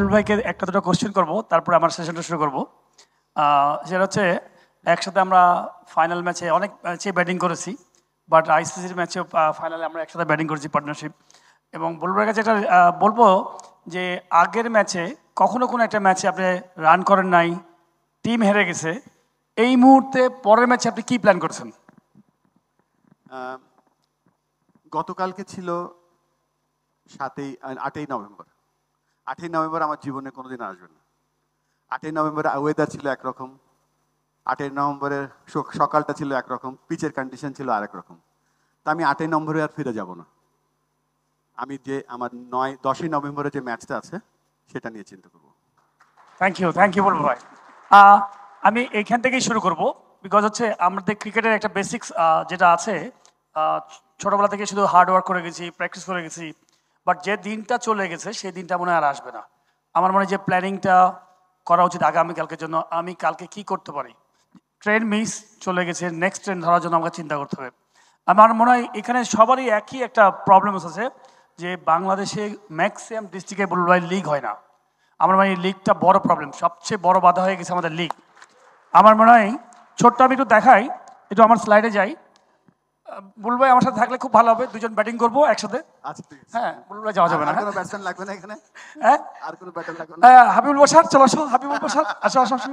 বুলবুল ভাইকে একটা দুটো কোশ্চেন করবো, তারপরে আমার সেশনটা শুরু করবো। সেটা হচ্ছে একসাথে আমরা ফাইনাল ম্যাচে অনেক ম্যাচে ব্যাটিং করেছি, বাট আইসিসির ম্যাচে ফাইনালে আমরা একসাথে ব্যাটিং করেছি পার্টনারশিপ। এবং বুলবুল ভাইয়ের কাছে একটা বলবো যে আগের ম্যাচে কখনো কোনো একটা ম্যাচে আপনি রান করেন নাই, টিম হেরে গেছে, এই মুহূর্তে পরের ম্যাচে আপনি কি প্ল্যান করছেন? গতকালকে ছিল 8ই নভেম্বর। 8ই নভেম্বর আমার জীবনে কোনোদিন আসবে না। 8ই নভেম্বরে ওয়েদার ছিল একরকম, 8ই নভেম্বরের সকালটা ছিল একরকম, পিচের কন্ডিশন ছিল আরেক রকম। তা আমি 8ই নভেম্বরে আর ফিরে যাব না। আমি যে আমার 10ই নভেম্বরে যে ম্যাচটা আছে সেটা নিয়ে চিন্তা করব। থ্যাংক ইউ বুলবুল ভাই। আমি এইখান থেকেই শুরু করব, বিকজ হচ্ছে আমাদের ক্রিকেটের একটা বেসিক্স যেটা আছে, ছোটবেলা থেকে শুধু হার্ড ওয়ার্ক করে গেছি, প্র্যাকটিস করে গেছি, বাট যে দিনটা চলে গেছে সেই দিনটা মনে হয় আর আসবে না। আমার মনে হয় যে প্ল্যানিংটা করা উচিত আগামীকালকের জন্য, আমি কালকে কি করতে পারি। ট্রেন মিস চলে গেছে, নেক্সট ট্রেন ধরার জন্য আমাকে চিন্তা করতে হবে। আমার মনে হয় এখানে সবারই একই একটা প্রবলেম আছে যে বাংলাদেশে ম্যাক্সিমাম ডিস্ট্রিক্টে বুলবুল ভাই লিগ হয় না। আমার মনে হয় লিগটা বড় প্রবলেম, সবচেয়ে বড় বাধা হয়ে গেছে আমাদের লিগ। আমার মনে হয় ছোট্ট আমি একটু দেখাই, একটু আমার স্লাইডে যাই। বুলবুল ভাই আমার সাথে থাকলে খুব ভালো হবে, দুজন ব্যাটিং করবো একসাথে। আচ্ছা ঠিক আছে। হ্যাঁ, বুলবুল ভাই যাওয়া যাবে না। আর কোনো ব্যাটসম্যান লাগবে না এখানে? হ্যাঁ, আর কোনো ব্যাটার লাগবে না? হাবিবুল বসার, চলো আসো হাবিবুল বসার, আসো আসো আসো।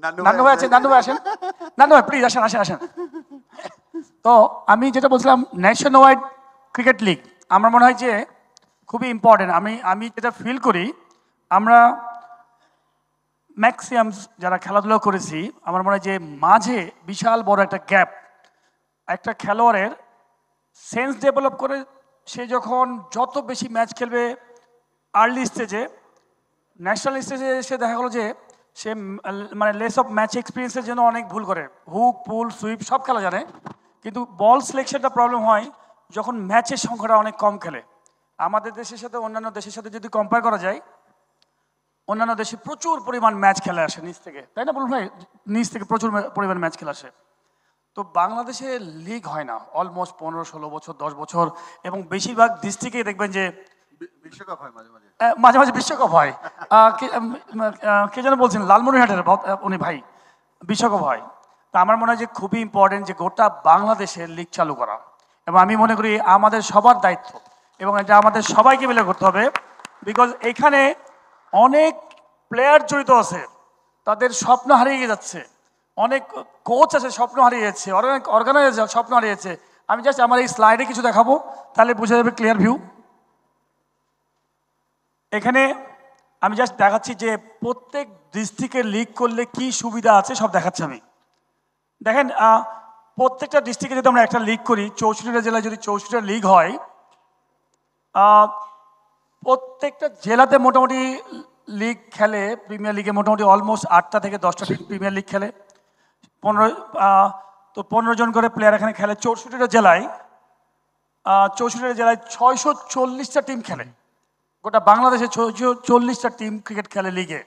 নান্নু নান্নু ভাই আছেন, নান্নু ভাই আসেন, নান্নু ভাই প্লিজ আসেন আসেন আসেন। তো আমি যেটা বলছিলাম, ন্যাশন ওয়াইড ক্রিকেট লিগ আমার মনে হয় যে খুবই ইম্পর্টেন্ট। আমি যেটা ফিল করি, আমরা ম্যাক্সিমাম যারা খেলাধুলা করেছি, আমার মনে হয় যে মাঝে বিশাল বড় একটা গ্যাপ। একটা খেলোয়াড়ের সেন্স ডেভেলপ করে সে যখন যত বেশি ম্যাচ খেলবে আর্লি স্টেজে, ন্যাশনাল স্টেজে এসে দেখা গেলো যে সে মানে লেস অফ ম্যাচ এক্সপিরিয়েন্সের জন্য অনেক ভুল করে, হুক পুল সুইপ সব খেলা জানে, কিন্তু বল সিলেকশনটা প্রবলেম হয় যখন ম্যাচের সংখ্যাটা অনেক কম খেলে। আমাদের দেশের সাথে অন্যান্য দেশের সাথে যদি কম্পেয়ার করা যায়, অন্যান্য দেশে প্রচুর পরিমাণ ম্যাচ খেলে আসে নিচ থেকে, তাই না বলুন ভাই? নিচ থেকে প্রচুর পরিমাণ ম্যাচ খেলে আসে। তো বাংলাদেশে লিগ হয় না অলমোস্ট 15-16 বছর, 10 বছর, এবং বেশিরভাগ ডিস্ট্রিক্টেই দেখবেন যে বিশ্বকাপ হয় মাঝে মাঝে। মাঝে মাঝে বিশ্বকাপ হয়। কে যেন বলছেন লালমনিরহাটের উনি ভাই, বিশ্বকাপ হয়। তা আমার মনে হয় যে খুবই ইম্পর্টেন্ট যে গোটা বাংলাদেশের লিগ চালু করা, এবং আমি মনে করি আমাদের সবার দায়িত্ব, এবং এটা আমাদের সবাইকে মিলে করতে হবে। বিকজ এখানে অনেক প্লেয়ার জড়িত আছে, তাদের স্বপ্ন হারিয়ে যাচ্ছে, অনেক কোচ আছে স্বপ্ন হারিয়ে যাচ্ছে, অনেক অর্গানাইজার স্বপ্ন হারিয়ে যাচ্ছে। আমি জাস্ট আমার এই স্লাইডে কিছু দেখাবো, তাহলে বোঝা যাবে ক্লিয়ার ভিউ। এখানে আমি জাস্ট দেখাচ্ছি যে প্রত্যেক ডিস্ট্রিক্টের লিগ করলে কি সুবিধা আছে সব দেখাচ্ছি আমি। দেখেন, প্রত্যেকটা ডিস্ট্রিক্টে যদি আমরা একটা লিগ করি, 64টা জেলায় যদি 64টা লিগ হয়, প্রত্যেকটা জেলাতে মোটামুটি লিগ খেলে, প্রিমিয়ার লিগে মোটামুটি অলমোস্ট 8টা থেকে 10টা টিম প্রিমিয়ার লিগ খেলে। 15 জন করে প্লেয়ার এখানে খেলে 64টা জেলায়। 64টা জেলায় 640টা টিম খেলে, গোটা বাংলাদেশে 640টা টিম ক্রিকেট খেলে লিগে।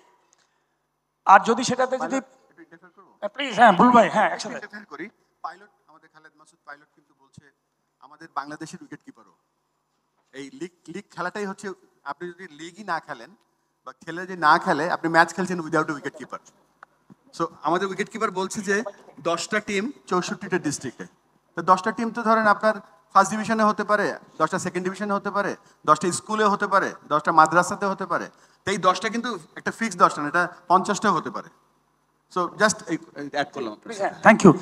আর যদি সেটাতে যদি প্লিজ, হ্যাঁ বুলবুল ভাই, হ্যাঁ একসাথে করি। পাইলট আমাদের খালেদ মাসুদ পাইলট কিন্তু বলছে আমাদের বাংলাদেশের উইকেট কিপারও এই লিগ খেলাটাই হচ্ছে, আপনি যদি লিগই না খেলেন বা খেলে যে না খেলে, আপনি ম্যাচ খেলছেন উইদাউট উইকেট কিপার। সো আমাদের উইকেট কিপার বলছে যে 10টা টিম 64টা ডিস্ট্রিক্টে, তো 10টা টিম তো ধরেন আপনার ফার্স্ট ডিভিশনে হতে পারে, 10টা সেকেন্ড ডিভিশনে হতে পারে, 10টা স্কুলে হতে পারে, 10টা মাদ্রাসাতে হতে পারে। তো এই 10টা কিন্তু একটা ফিক্সড 10টা না, এটা 50টাও হতে পারে। সো জাস্ট অ্যাড করলাম। Thank you.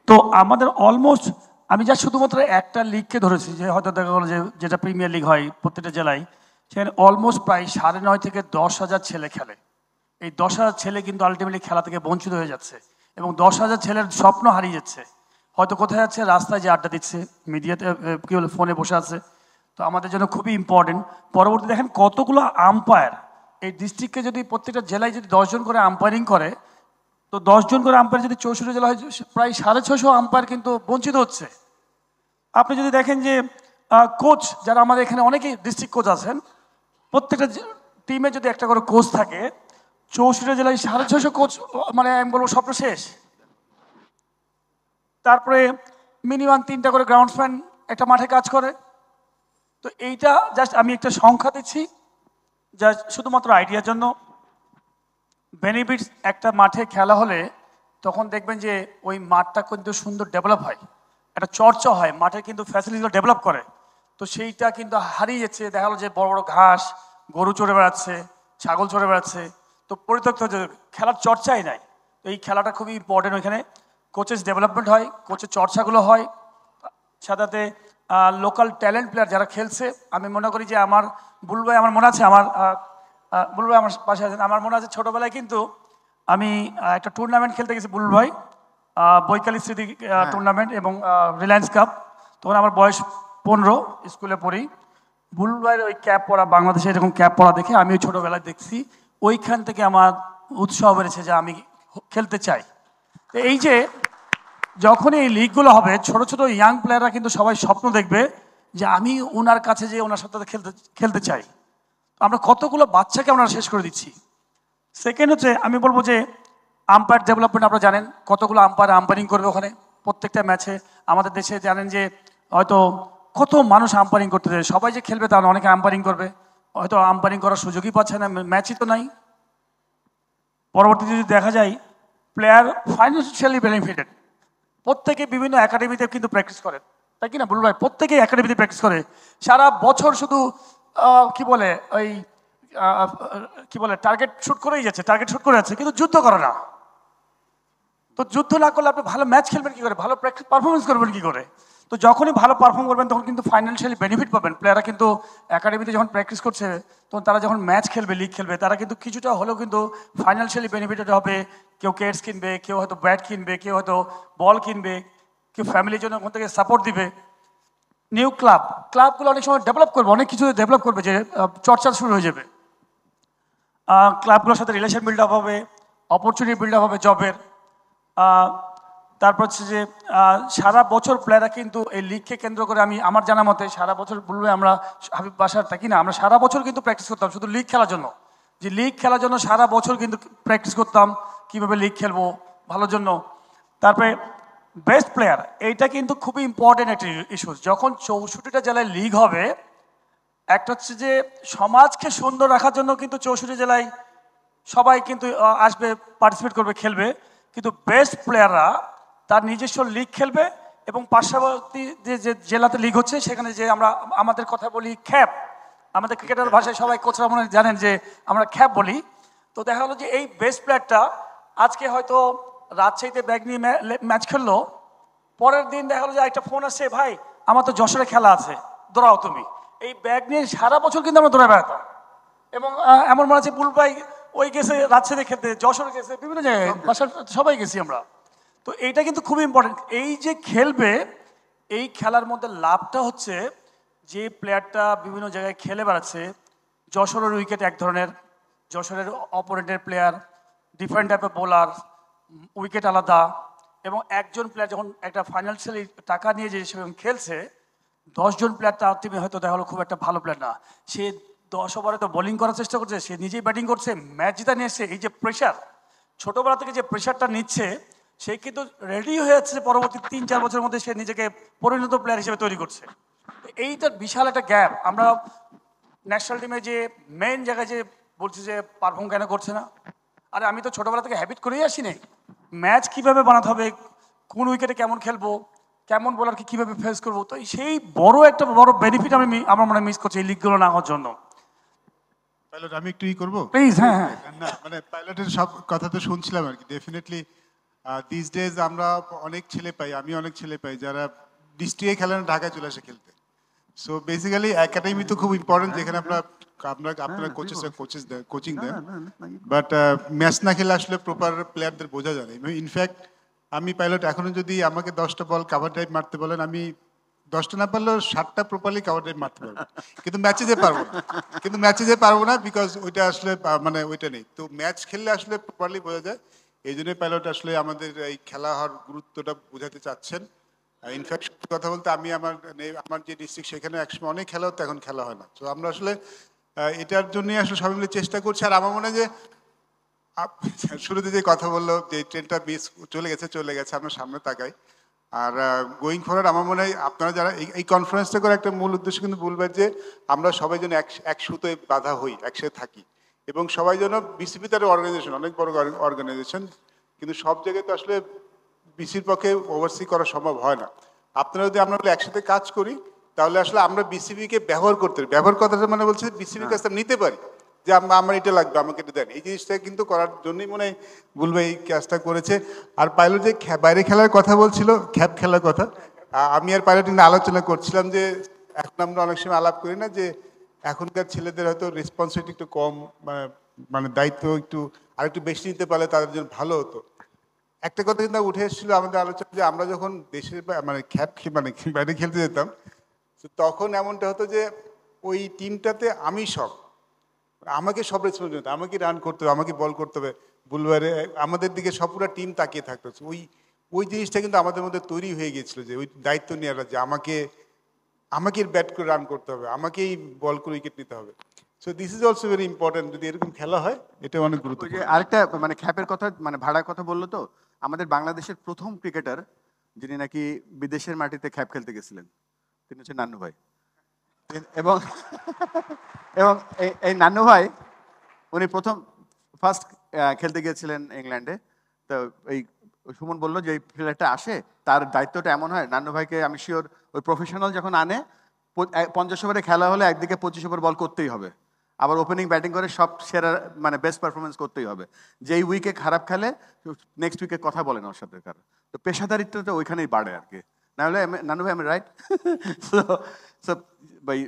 তো আমাদের অলমোস্ট, আমি যা শুধুমাত্র একটা লিগকে ধরেছি, যে হয়তো দেখা গেলো যে যেটা প্রিমিয়ার লিগ হয় প্রত্যেকটা জেলায়, সেখানে অলমোস্ট প্রায় 9.5 থেকে 10,000 ছেলে খেলে। এই 10,000 ছেলে কিন্তু আলটিমেটলি খেলা থেকে বঞ্চিত হয়ে যাচ্ছে, এবং 10,000 ছেলের স্বপ্ন হারিয়ে যাচ্ছে। হয়তো কোথায় যাচ্ছে, রাস্তায় যে আড্ডা দিচ্ছে, মিডিয়াতে কি বলে ফোনে বসে আছে। তো আমাদের জন্য খুবই ইম্পর্টেন্ট। পরবর্তী দেখেন কতগুলো আম্পায়ার এই ডিস্ট্রিক্টকে, যদি প্রত্যেকটা জেলায় যদি 10 জন করে আম্পায়ারিং করে, তো 10 জন করে আম্পায়ার যদি 64 জেলা হয়, প্রায় 650 আম্পায়ার কিন্তু বঞ্চিত হচ্ছে। আপনি যদি দেখেন যে কোচ যারা আমাদের এখানে অনেকেই ডিস্ট্রিক্ট কোচ আছেন, প্রত্যেকটা টিমে যদি একটা করে কোচ থাকে, 64 জেলায় 650 কোচ, মানে আমি বলবো স্বপ্ন শেষ। তারপরে মিনিমাম 3টা করে গ্রাউন্ডসম্যান একটা মাঠে কাজ করে। তো এইটা জাস্ট আমি একটা সংখ্যা দিচ্ছি যা শুধুমাত্র আইডিয়ার জন্য, বেনিফিটস একটা মাঠে খেলা হলে তখন দেখবেন যে ওই মাঠটা কিন্তু সুন্দর ডেভেলপ হয়, একটা চর্চা হয়, মাঠে কিন্তু ফ্যাসিলিটিগুলো ডেভেলপ করে। তো সেইটা কিন্তু হারিয়ে যাচ্ছে, দেখা গেলো যে বড় বড় ঘাস, গরু চড়ে বেড়াচ্ছে, ছাগল চড়ে বেড়াচ্ছে, তো পরিত্যক্ত হচ্ছে, খেলার চর্চাই নাই। তো এই খেলাটা খুবই ইম্পর্টেন্ট, ওইখানে কোচেস ডেভেলপমেন্ট হয়, কোচের চর্চাগুলো হয়, সাথে লোকাল ট্যালেন্ট প্লেয়ার যারা খেলছে। আমি মনে করি যে আমার বুলু ভাই, আমার মনে আছে, বুলু ভাই আমার পাশে আছেন, আমার মনে আছে ছোটোবেলায় কিন্তু আমি একটা টুর্নামেন্ট খেলতে গেছি বুলু ভাই, বৈকালী স্মৃতি টুর্নামেন্ট এবং রিলায়েন্স কাপ। তখন আমার বয়স 15, স্কুলে পড়ি। বুলু ভাইয়ের ওই ক্যাপ পরা, বাংলাদেশে এরকম ক্যাপ পরা দেখে আমি ওই ছোটোবেলায় দেখছি, ওইখান থেকে আমার উৎসাহ বেড়েছে যে আমি খেলতে চাই। তো এই যে যখন এই লিগগুলো হবে, ছোট ছোট ইয়াং প্লেয়াররা কিন্তু সবাই স্বপ্ন দেখবে যে আমি ওনার কাছে যে ওনার সাথে খেলতে খেলতে চাই। আমরা কতগুলো বাচ্চাকে আমরা শেষ করে দিচ্ছি। সেকেন্ড হচ্ছে আমি বলবো যে আম্পায়ার ডেভেলপমেন্ট, আপনারা জানেন কতগুলো আম্পায়ার আম্পায়ারিং করবে ওখানে প্রত্যেকটা ম্যাচে। আমাদের দেশে জানেন যে হয়তো কত মানুষ আম্পায়ারিং করতে দেয়, সবাই যে খেলবে তাহলে অনেকে আম্পায়ারিং করবে, হয়তো আম্পায়ারিং করার সুযোগই পাচ্ছে না, ম্যাচই তো নাই। পরবর্তীতে যদি দেখা যায় প্লেয়ার ফাইন্যান্সিয়ালি বেনিফিটেড, প্রত্যেকে বিভিন্ন একাডেমিতে কিন্তু প্র্যাকটিস করে, তাই কি না বুলু ভাই? প্রত্যেকে একাডেমিতে প্র্যাকটিস করে সারা বছর, শুধু কি বলে ওই কি বলে টার্গেট শুট করেই যাচ্ছে, টার্গেট শুট করে যাচ্ছে, কিন্তু যুদ্ধ করে না। তো যুদ্ধ না করলে আপনি ভালো ম্যাচ খেলবেন কি করে, ভালো প্র্যাকটিস পারফরমেন্স করবেন কি করে? তো যখনই ভালো পারফর্ম করবেন তখন কিন্তু ফাইন্যান্সিয়ালি বেনিফিট পাবেন। প্লেয়াররা কিন্তু একাডেমিতে যখন প্র্যাকটিস করছে, তখন তারা যখন ম্যাচ খেলবে, লিগ খেলবে, তারা কিন্তু কিছুটা হলেও কিন্তু ফাইন্যান্সিয়ালি বেনিফিটেড হবে। কেউ কেটস কিনবে, কেউ হয়তো ব্যাট কিনবে, কেউ হয়তো বল কিনবে, কেউ ফ্যামিলির জন্য ওখান থেকে সাপোর্ট দিবে। নিউ ক্লাবগুলো অনেক সময় ডেভেলপ করবে, অনেক কিছু ডেভেলপ করবে, যে চর্চা শুরু হয়ে যাবে, ক্লাবগুলোর সাথে রিলেশন বিল্ড আপ হবে, অপরচুনিটি বিল্ড আপ হবে জবের। তারপর হচ্ছে যে সারা বছর প্লেয়াররা কিন্তু এই লিগকে কেন্দ্র করে, আমি আমার জানা মতে সারা বছর বলবে, আমরা হাবিব বাসার থাকি না, আমরা সারা বছর কিন্তু প্র্যাকটিস করতাম শুধু লিগ খেলার জন্য, যে লিগ খেলার জন্য সারা বছর কিন্তু প্র্যাকটিস করতাম কিভাবে লিগ খেলবো ভালোর জন্য। তারপরে বেস্ট প্লেয়ার, এইটা কিন্তু খুবই ইম্পর্টেন্ট একটা ইস্যু। যখন 64টা জেলায় লিগ হবে, একটা হচ্ছে যে সমাজকে সুন্দর রাখার জন্য কিন্তু 64 জেলায় সবাই কিন্তু আসবে, পার্টিসিপেট করবে, খেলবে, কিন্তু বেস্ট প্লেয়াররা তার নিজস্ব লিগ খেলবে এবং পার্শ্ববর্তী যে জেলাতে লিগ হচ্ছে সেখানে যে আমরা আমাদের কথা বলি খ্যাপ, আমাদের ক্রিকেটার ভাষায় সবাই কোচরা মনে হয় জানেন যে আমরা খ্যাপ বলি। তো দেখা গেলো যে এই বেস্ট প্লেয়ারটা আজকে হয়তো রাজশাহীতে ব্যাগ নিয়ে ম্যাচ খেললো, পরের দিন দেখা গেলো যে একটা ফোন আসছে, ভাই আমার তো যশোরে খেলা আছে, দৌড়াও তুমি। এই ব্যাগ নিয়ে সারা বছর কিন্তু আমরা দৌড়ায় বেড়াতাম। এবং এমন মনে আছে বুল ভাই ওই গেছে রাজশাহীতে খেলতে, যশোরে গেছে, বিভিন্ন জায়গায় বাসার সবাই গেছি আমরা। তো এইটা কিন্তু খুবই ইম্পর্টেন্ট, এই যে খেলবে, এই খেলার মধ্যে লাভটা হচ্ছে যে প্লেয়ারটা বিভিন্ন জায়গায় খেলে বেড়াচ্ছে, যশোরের উইকেট এক ধরনের, যশোরের অপোনেন্টের প্লেয়ার ডিফারেন্ট টাইপের বোলার, উইকেট আলাদা, এবং একজন প্লেয়ার যখন একটা ফাইন্যান্সিয়ালি টাকা নিয়ে যে সেরকম খেলছে, 10জন প্লেয়ার তার টিমে হয়তো দেখা হলো খুব একটা ভালো প্লেয়ার না, সে 10 ওভারে তো বোলিং করার চেষ্টা করছে, সে নিজেই ব্যাটিং করছে, ম্যাচ জিতা নিয়ে এসছে। এই যে প্রেশার, ছোটোবেলা থেকে যে প্রেশারটা নিচ্ছে, সে কিন্তু রেডি হয়ে যাচ্ছে পরবর্তী 3-4 বছরের মধ্যে সে নিজেকে পরিণত প্লেয়ার হিসেবে তৈরি করছে। এইটার বিশাল একটা গ্যাপ। আমরা ন্যাশনাল টিমে যে মেন জায়গায় যে বলছি যে পারফর্ম কেন করছে না, আরে আমি তো ছোটোবেলা থেকে হ্যাবিট করেই আসিনি, ম্যাচ কীভাবে বানাতে হবে, কোন উইকেটে কেমন খেলবো, কেমন বোলারকে কীভাবে ফেস করবো, তো সেই বড় বেনিফিট আমার মনে মিস করছি এই লিগগুলো না হওয়ার জন্য। পাইলট আমি একটু করবো প্লিজ। হ্যাঁ, না মানে পাইলটের সব কথা তো শুনছিলাম আর কি। ডেফিনেটলি দিস ডেজ আমরা অনেক ছেলে পাই, আমি অনেক ছেলে পাই যারা ডিস্ট্রিক্টে খেলে না ঢাকায় চলে আসে খেলতে। সো বেসিক্যালি একাডেমি তো খুব ইম্পর্টেন্ট, যেখানে আপনারা কোচিং দেন, বাট ম্যাচ না খেলে আসলে প্রপার প্লেয়ারদের বোঝা যায় না। ইনফ্যাক্ট আমি পাইলট এখনো যদি আমাকে 10টা বল কাভার ড্রাইভ মারতে বলেন, আমি 10টা না পারলেও 7টা প্রপারলি কাভার ড্রাইভ মারতে পারবো, কিন্তু ম্যাচে যে পারবো না বিকজ ওইটা আসলে মানে ওইটা নেই। তো ম্যাচ খেললে আসলে প্রপারলি বোঝা যায়। এই জন্যই পাইলট আসলে আমাদের এই খেলা হওয়ার গুরুত্বটা বোঝাতে চাচ্ছেন। ইনফ্যাক্ট কথা বলতে আমি আমার যে ডিস্ট্রিক্ট সেখানে একসময় অনেক খেলা হতো, এখন খেলা হয় না। তো আমরা আসলে এটার জন্যই আসলে সবাই মিলে চেষ্টা করছি। আর আমার মনে হয় যে শুরুতে যে কথা বললো যে ট্রেনটা মিস চলে গেছে, আমরা সামনে তাকাই। আর গোয়িং ফরওয়ার্ড আমার মনে হয় আপনারা যারা এই কনফারেন্সটা করে একটা মূল উদ্দেশ্য কিন্তু বলবেন যে আমরা সবাই যেন এক সুতোয় বাঁধা হই, একসাথে থাকি, এবং সবাই যেন বিসিবি তার অর্গানাইজেশন অনেক বড় অর্গানাইজেশন, কিন্তু সব জায়গায় তো আসলে বিসির পক্ষে ওভারসি করা সম্ভব হয় না। আপনারা যদি আমরা একসাথে কাজ করি তাহলে আসলে আমরা বিসিবিকে ব্যবহার করতে পারি। ব্যবহার কথাটা মানে বলছে বিসিবির কাছে নিতে পারি যে আমার এটা লাগবে, আমাকে এটা দেন। এই জিনিসটা কিন্তু করার জন্যই মনে হয় বুলবে এই কাজটা করেছে। আর পাইলট যে বাইরে খেলার কথা বলছিল, খ্যাপ খেলার কথা, আমি আর পাইলট নিয়ে আলোচনা করছিলাম যে এখন আমরা অনেক সময় আলাপ করি না যে এখনকার ছেলেদের হয়তো রেসপন্সিবিলিটি একটু কম, মানে দায়িত্ব একটু আরেকটু বেশি নিতে পারলে তাদের জন্য ভালো হতো। একটা কথা কিন্তু উঠে এসেছিল আমাদের আলোচনা যে আমরা যখন দেশের মানে মানে বাইরে খেলতে যেতাম, তখন এমনটা হতো যে ওই টিমটাতে আমি সব, আমাকে সব রেসপন্সিবিলিটি, আমাকে রান করতে হবে, আমাকে বল করতে হবে, বুলবারে আমাদের দিকে সব পুরো টিম তাকিয়ে থাকতো। ওই জিনিসটা কিন্তু আমাদের মধ্যে তৈরি হয়ে গিয়েছিল যে ওই দায়িত্ব নেওয়াটা যে আমাকে ব্যাট করে রান করতে হবে, আমাকেই বল করে উইকেট নিতে হবে। So this is also very important. যদি এরকম খেলা হয় এটা অনেক ওই গুরুত্বপূর্ণ। যে আরেকটা মানে খ্যাপের কথা, মানে ভাড়ার কথা বললো তো, আমাদের বাংলাদেশের প্রথম ক্রিকেটার যিনি নাকি বিদেশের মাটিতে খ্যাপ খেলতে গেছিলেন তিনি হচ্ছে নান্নু ভাই। এবং এবং এই নান্নু ভাই উনি প্রথম ফার্স্ট খেলতে গিয়েছিলেন ইংল্যান্ডে। তো এই সুমন বললো যে এই প্লেয়ারটা আসে তার দায়িত্বটা এমন হয়, নান্নু ভাইকে আমি শিওর ওই প্রফেশনাল যখন আনে 50 ওভারে খেলা হলে একদিকে 25 ওভার বল করতেই হবে, আবার ওপেনিং ব্যাটিং করে সব সেরা মানে বেস্ট পারফরমেন্স করতেই হবে। যেই উইকে খারাপ খেলে নেক্সট উইকে কথা বলেন ওর সাথে কারো। তো পেশাদারিত্বটা ওইখানেই বাড়ে আর কি। নাহলে নানু ভাই আমি রাইট। সো ভাই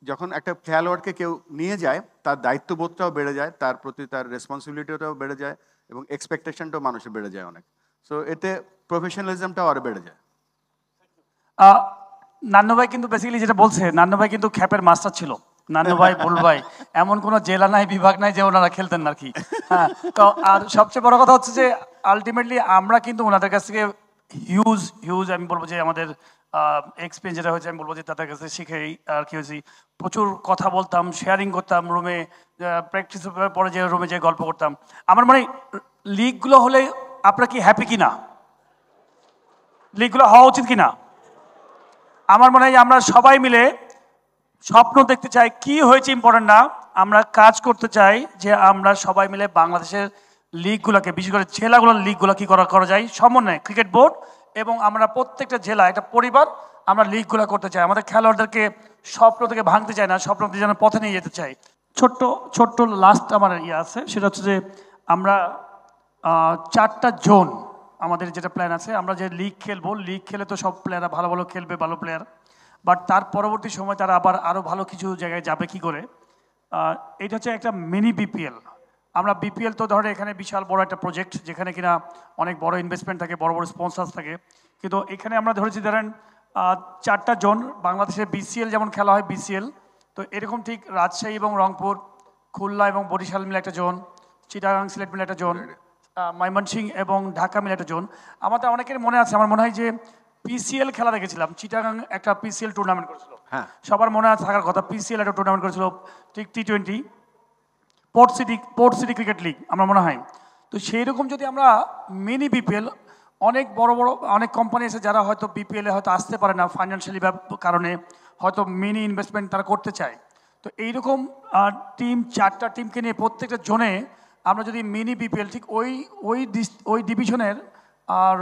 যখন একটা খেলোয়াড়কে কেউ নিয়ে যায় তার দায়িত্ববোধটাও বেড়ে যায়, তার প্রতি তার রেসপন্সিবিলিটিটাও বেড়ে যায় এবং এক্সপেকটেশনটাও মানুষের বেড়ে যায় অনেক। সো এতে প্রফেশনালিজমটাও আরও বেড়ে যায়। নান্নু ভাই কিন্তু বেসিক্যালি যেটা বলছে, নান্নু ভাই কিন্তু খ্যাপের মাস্টার ছিল। নান্নু ভাই, বুল ভাই, এমন কোনো জেলা নাই, বিভাগ নাই যে ওনারা খেলতেন না আর কি। হ্যাঁ, তো আর সবচেয়ে বড় কথা হচ্ছে যে আলটিমেটলি আমরা কিন্তু ওনাদের কাছ থেকে হিউজ আমি বলবো যে আমাদের এক্সপিরিয়েন্স যেটা হয়েছে আমি বলবো যে তাদের কাছে শিখেই আর কি হয়েছি, প্রচুর কথা বলতাম, শেয়ারিং করতাম রুমে, প্র্যাকটিস পরে যে রুমে যে গল্প করতাম। আমার মানে লিগগুলো হলে আপনারা কি হ্যাপি কিনা? লিগগুলো হওয়া উচিত কিনা? আমার মনে হয় আমরা সবাই মিলে স্বপ্ন দেখতে চাই, কি হয়েছে ইম্পর্টেন্ট না, আমরা কাজ করতে চাই যে আমরা সবাই মিলে বাংলাদেশের লিগগুলোকে, বিশেষ করে জেলাগুলোর লিগগুলো কি করা যায় সমন্বয়ে, ক্রিকেট বোর্ড এবং আমরা প্রত্যেকটা জেলা একটা পরিবার, আমরা লিগগুলো করতে চাই। আমাদের খেলোয়াড়দেরকে স্বপ্ন থেকে ভাঙতে চাই না, স্বপ্ন যেন পথে নিয়ে যেতে চাই। ছোট্ট লাস্ট আমার ইয়ে আছে, সেটা হচ্ছে যে আমরা 4টা জোন আমাদের যেটা প্ল্যান আছে, আমরা যে লিগ খেলবো, লিগ খেলে তো সব প্লেয়াররা ভালো ভালো খেলবে, ভালো প্লেয়ার, বাট তার পরবর্তী সময় তারা আবার আরও ভালো কিছু জায়গায় যাবে কি করে। এটা হচ্ছে একটা মিনি বিপিএল। আমরা বিপিএল তো ধরে এখানে বিশাল বড় একটা প্রজেক্ট, যেখানে কিনা অনেক বড় ইনভেস্টমেন্ট থাকে, বড় বড় স্পন্সার্স থাকে, কিন্তু এখানে আমরা ধরেছি ধরেন 4টা জোন। বাংলাদেশের বিসিএল যেমন খেলা হয় বিসিএল, তো এরকম ঠিক রাজশাহী এবং রংপুর, খুলনা এবং বরিশাল মিলে একটা জোন, চিটাগাং সিলেট মিলে একটা জোন, ময়মনসিংহ এবং ঢাকা মিলে একটা জোন। আমাদের অনেকের মনে আছে, আমার মনে হয় যে পিসিএল খেলা দেখেছিলাম, চিটাগাং একটা পিসিএল টুর্নামেন্ট করেছিল, হ্যাঁ সবার মনে আছে থাকার কথা। পিসিএল একটা টুর্নামেন্ট করেছিল, ঠিক T20 port city cricket league আমার মনে হয়। তো সেই রকম যদি আমরা মিনি বিপিএল, অনেক বড় অনেক কোম্পানি আছে যারা হয়তো বিপিএলে হয়তো আসতে পারে না ফাইন্যান্সিয়ালি কারণে, হয়তো মিনি ইনভেস্টমেন্ট তারা করতে চায়। তো এইরকম টিম 4টা টিমকে নিয়ে প্রত্যেকটা জোনে আমরা যদি মিনি বিপিএল ঠিক ওই ডিভিশনের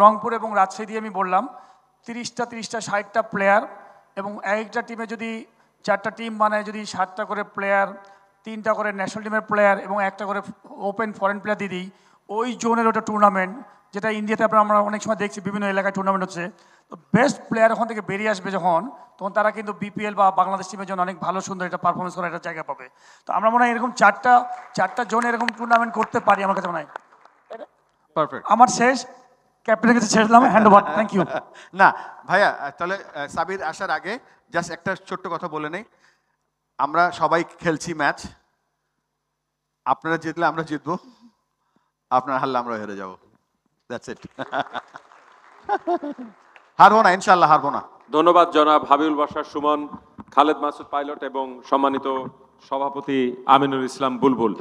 রংপুর এবং রাজশাহী দিয়ে আমি বললাম 30টা 60টা প্লেয়ার, এবং একটা টিমে যদি 4টা টিম মানে যদি 7টা করে প্লেয়ার, 3টা করে ন্যাশনাল টিমের প্লেয়ার এবং একটা করে ওপেন ফরেন প্লেয়ার দিয়ে দিই, ওই জোনের ওটা টুর্নামেন্ট, যেটা ইন্ডিয়াতে আমরা অনেক সময় দেখছি বিভিন্ন এলাকায় টুর্নামেন্ট হচ্ছে। তো বেস্ট প্লেয়ার ওখান থেকে বেরিয়ে আসবে তখন তারা কিন্তু বিপিএল বা বাংলাদেশ টিমের জন্য অনেক ভালো সুন্দর একটা পারফরমেন্স করার একটা জায়গা পাবে। তো আমরা মনে হয় এরকম 4টা জোন এরকম টুর্নামেন্ট করতে পারি, আমার কাছে মনে হয়। পারফেক্ট। আমার শেষ, ক্যাপ্টেনের কাছে ছেড়ে দিলাম, হ্যান্ড ওভার, থ্যাংক ইউ। না ভাইয়া, তাহলে সাবির আসার আগে জাস্ট একটা ছোট্ট কথা বলে নেই। আমরা সবাই খেলছি ম্যাচ, আপনারা জিতলে আমরা জিতবো, আপনারা হারলে আমরা হেরে যাবো, দ্যাটস ইট। হারবো না, ইনশাল্লাহ হারবো না। ধন্যবাদ জনাব হাবিবুল বাশার সুমন, খালেদ মাসুদ পাইলট এবং সম্মানিত সভাপতি আমিনুল ইসলাম বুলবুল।